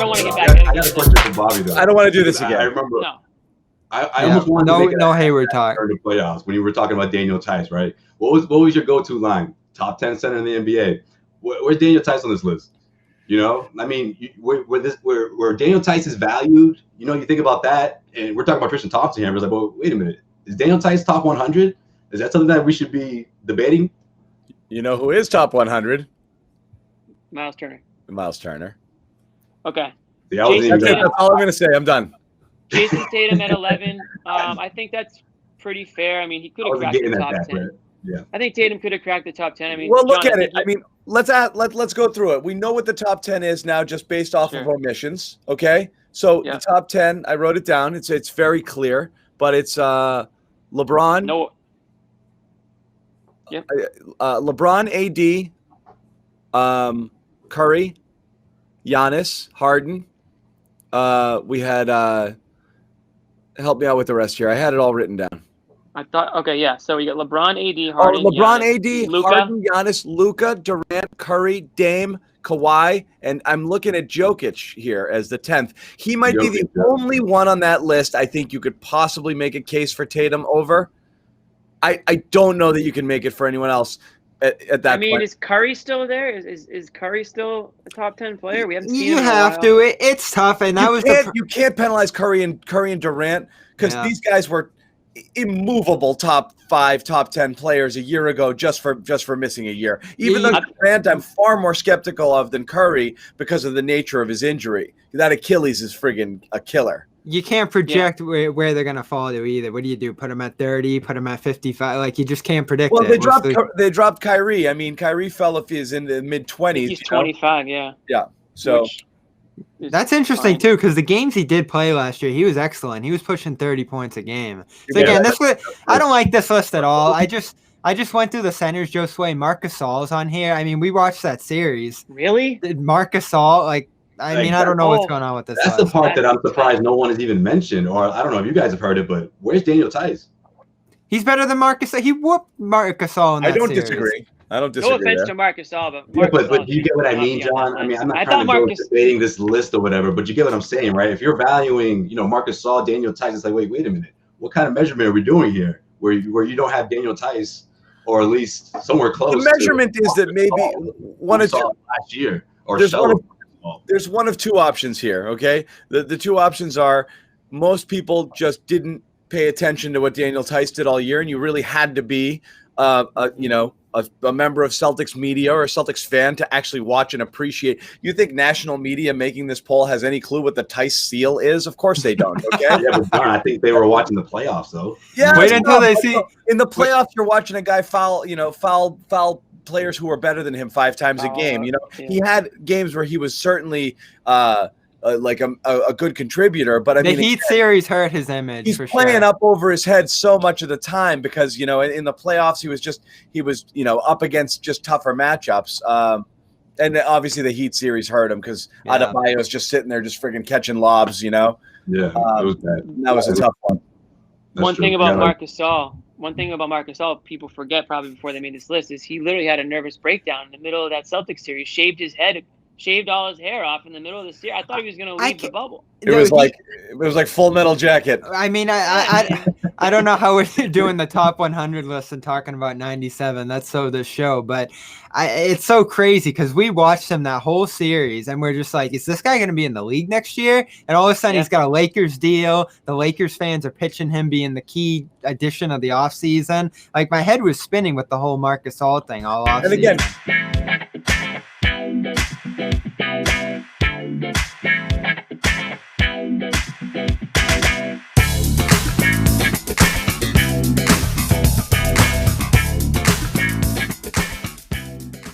don't want to get back. I got a question for Bobby though. I don't want to do this again. I remember. No. I almost wanted to make no Hayward talk during the playoffs when you were talking about Daniel Theis, right? What was your go-to line? Top 10 center in the NBA. Where's Daniel Theis on this list? You know, I mean, where Daniel Theis is valued. You know, you think about that, and we're talking about Tristan Thompson here. I was like, well, wait a minute, is Daniel Theis top 100? Is that something that we should be debating? You know who is top 100? Miles Turner. Miles Turner. Okay. Yeah, That's all I'm going to say. I'm done. Jason Tatum at 11. I think that's pretty fair. I mean, he could have cracked the top 10. Yeah. I think Tatum could have cracked the top 10. I mean, well, look at it. I mean, let's go through it. We know what the top 10 is now, just based off of omissions. Okay, so the top 10, I wrote it down. It's very clear, but it's LeBron. No. Yep. LeBron, AD, Curry, Giannis, Harden. We had help me out with the rest here. I had it all written down. I thought, okay, yeah. So we got LeBron, AD, Harden, LeBron, Giannis, AD, Luka. Harden, Giannis, Luka, Durant, Curry, Dame, Kawhi, and I'm looking at Jokic here as the 10th. He might be the only one on that list I think you could possibly make a case for Tatum over. I don't know that you can make it for anyone else at that point. Is Curry still there? Is Curry still a top 10 player? We haven't seen him You have to. It's tough, and you can't penalize Curry and Durant because these guys were immovable top 5, top 10 players a year ago just for missing a year. Even though Durant I'm far more skeptical of than Curry because of the nature of his injury. That Achilles is friggin' a killer. You can't project where they're going to fall to either. What do you do? Put them at 30, put them at 55? Like, you just can't predict it. Well, they dropped Kyrie. I mean, Kyrie fell if he's in the mid-20s. He's 25, Yeah. So that's interesting, too, because the games he did play last year, he was excellent. He was pushing 30 points a game. So, again, this list, I don't like this list at all. I just went through the centers, Josue. Marc Gasol's on here. I mean, we watched that series. Really? Marc Gasol, I don't know what's going on with this. That's the part that I'm surprised no one has even mentioned, or I don't know if you guys have heard it, but where's Daniel Theis? He's better than Marc Gasol. He whooped Marc Gasol in that series. Disagree. I don't disagree. No offense to Marc Gasol, but you get what I mean, John? I mean, I'm not trying to go debating this list or whatever, but you get what I'm saying, right? If you're valuing, Marc Gasol, Daniel Theis, it's like, wait a minute. What kind of measurement are we doing here where you don't have Daniel Theis or at least somewhere close? The measurement is that maybe one or two last year or there's one of two options here, okay? The two options are most people just didn't pay attention to what Daniel Theis did all year, and you really had to be a member of Celtics media or a Celtics fan to actually watch and appreciate. You think national media making this poll has any clue what the Theis seal is? Of course they don't, okay? Yeah, but John, I think they were watching the playoffs, though. Yeah, wait until they see. In the playoffs, you're watching a guy foul players who are better than him 5 times a game. He had games where he was certainly like a good contributor, but I mean, the Heat series hurt his image. He's playing up over his head so much of the time because in the playoffs he was up against just tougher matchups. And obviously the Heat series hurt him because Adebayo's just sitting there just friggin' catching lobs. Yeah, that was bad. That was a tough one. One thing about Marc Gasol, people forget probably before they made this list, is he literally had a nervous breakdown in the middle of that Celtics series, shaved his head, shaved all his hair off in the middle of the series. I thought he was going to leave the bubble. It was like Full Metal Jacket. I mean, I don't know how we're doing the top 100 list and talking about 97. That's so the show, but it's so crazy because we watched him that whole series and we're just like, is this guy going to be in the league next year? And all of a sudden he's got a Lakers deal. The Lakers fans are pitching him being the key addition of the offseason. Like my head was spinning with the whole Marc Gasol thing all offseason. And again,